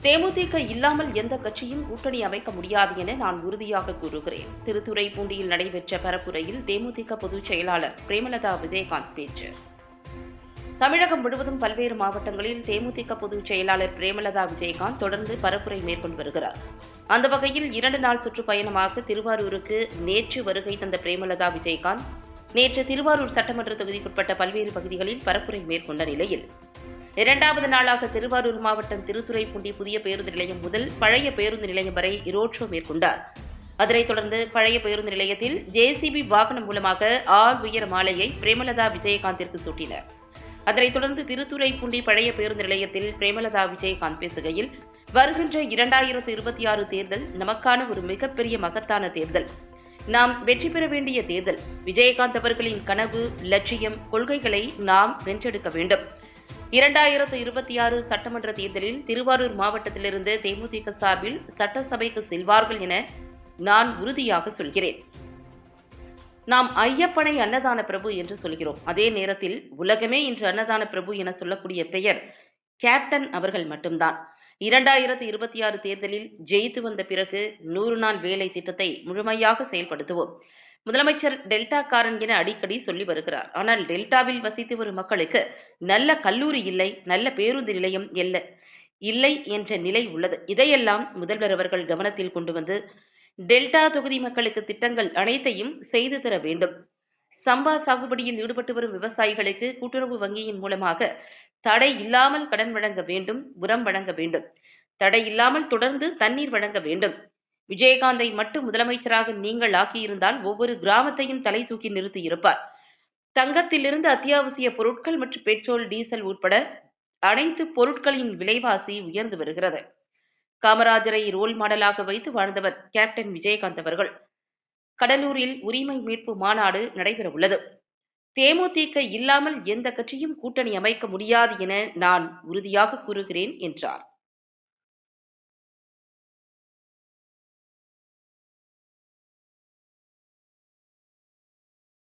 தேமுதிக இல்லாமல் எந்த கட்சியும் கூட்டணி அமைக்க முடியாது என நான் உறுதியாக கூறுகிறேன். திருத்துறைப்பூண்டியில் நடைபெற்ற பரப்புரையில் தேமுதிக பொதுச் செயலாளர் பிரேமலதா விஜயகாந்த் பேச்சு. தமிழகம் முழுவதும் பல்வேறு மாவட்டங்களில் தேமுதிக பொதுச் செயலாளர் பிரேமலதா விஜயகாந்த் தொடர்ந்து பரப்புரை மேற்கொண்டு வருகிறார். அந்த வகையில் 2 நாள் சுற்றுப்பயணமாக திருவாரூருக்கு நேற்று வருகை தந்த பிரேமலதா விஜயகாந்த் நேற்று திருவாரூர் சட்டமன்ற தொகுதிக்குட்பட்ட பல்வேறு பகுதிகளில் பரப்புரை மேற்கொண்ட நிலையில் 2வது நாளாக திருவாரூர் மாவட்டம் திருத்துறைப்பூண்டி புதிய பேருந்து நிலையம் முதல் பழைய பேருந்து நிலையம் வரை ரோட் ஷோ மேற்கொண்டார். அதனைத் தொடர்ந்து பழைய பேருந்து நிலையத்தில் ஜேசிபி வாகனம் மூலமாக 6 உயர மாலையை பிரேமலதா விஜயகாந்திற்கு சூட்டினர். அதனைத் தொடர்ந்து திருத்துறைப்பூண்டி பழைய பேருந்து நிலையத்தில் பிரேமலதா விஜயகாந்த் பேசுகையில், வருகின்ற 2026 தேர்தல் நமக்கான ஒரு மிகப்பெரிய மகத்தான தேர்தல். நாம் வெற்றி பெற வேண்டிய தேர்தல். விஜயகாந்த் அவர்களின் கனவு, லட்சியம், கொள்கைகளை நாம் வென்றெடுக்க வேண்டும். 2026 சட்டமன்ற தேர்தலில் திருவாரூர் மாவட்டத்திலிருந்து தேமுதிக சார்பில் சட்டசபைக்கு செல்வார்கள் என நான் உறுதியாக சொல்கிறேன். நாம் ஐயப்பனை அன்னதான பிரபு என்று சொல்கிறோம். அதே நேரத்தில் உலகமே இன்று அன்னதான பிரபு என சொல்லக்கூடிய பெயர் கேப்டன் அவர்கள் மட்டும்தான். 2026 தேர்தலில் ஜெயித்து வந்த பிறகு 100 நாள் வேலை திட்டத்தை முழுமையாக செயல்படுத்துவோம். முதலமைச்சர் டெல்டாக்காரன் என அடிக்கடி சொல்லி வருகிறார். ஆனால் டெல்டாவில் வசித்து வரும் மக்களுக்கு நல்ல கல்லூரி இல்லை, நல்ல பேருந்து நிலையம் இல்லை என்ற நிலை உள்ளது. இதையெல்லாம் முதல்வர் அவர்கள் கவனத்தில் கொண்டு வந்து டெல்டா தொகுதி மக்களுக்கு திட்டங்கள் அனைத்தையும் செய்து தர வேண்டும். சம்பா சாகுபடியில் ஈடுபட்டு வரும் விவசாயிகளுக்கு கூட்டுறவு வங்கியின் மூலமாக தடை இல்லாமல் கடன் வழங்க வேண்டும், உரம் வழங்க வேண்டும். தடை இல்லாமல் தொடர்ந்து தண்ணீர் வழங்க வேண்டும். விஜயகாந்தை மட்டும் முதலமைச்சராக நீங்கள் ஆக்கியிருந்தால் ஒவ்வொரு கிராமத்தையும் தலை தூக்கி நிறுத்தி இருப்பார். தங்கத்திலிருந்து அத்தியாவசிய பொருட்கள் மற்றும் பெட்ரோல், டீசல் உட்பட அனைத்து பொருட்களின் விலைவாசி உயர்ந்து வருகிறது. காமராஜரை ரோல் மாடலாக வைத்து வாழ்ந்தவர் கேப்டன் விஜயகாந்த் அவர்கள். கடலூரில் உரிமை மீட்பு மாநாடு நடைபெறவுள்ளது. தேமுதிக இல்லாமல் எந்த கட்சியும் கூட்டணி அமைக்க முடியாது என நான் உறுதியாக கூறுகிறேன் என்றார்.